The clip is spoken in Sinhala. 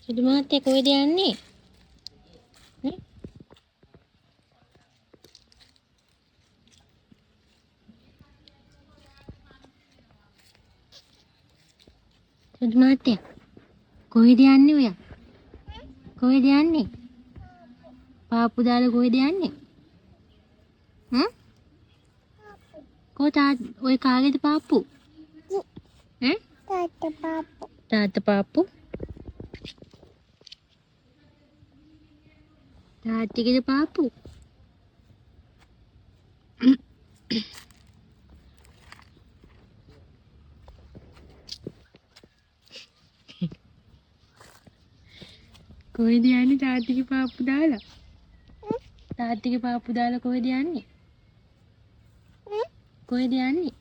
සුදු මහත්තයා කොහෙද යන්නේ? ඈ? සුදු මහත්තයා කොහෙද යන්නේ ඔයා? කොහෙද යන්නේ? පාප්පු දාලා කොහෙද යන්නේ? ඔය කාගේද පාප්පු? ඈ? තාත්තා පාප්පු? තාත්තගෙද පාප්පු? කොහෙද යන්නේ තාත්තගේ පාප්පු දාලා? තාත්තගේ පාප්පු දාලා කොහෙද යන්නේ? කොහෙද යන්නේ?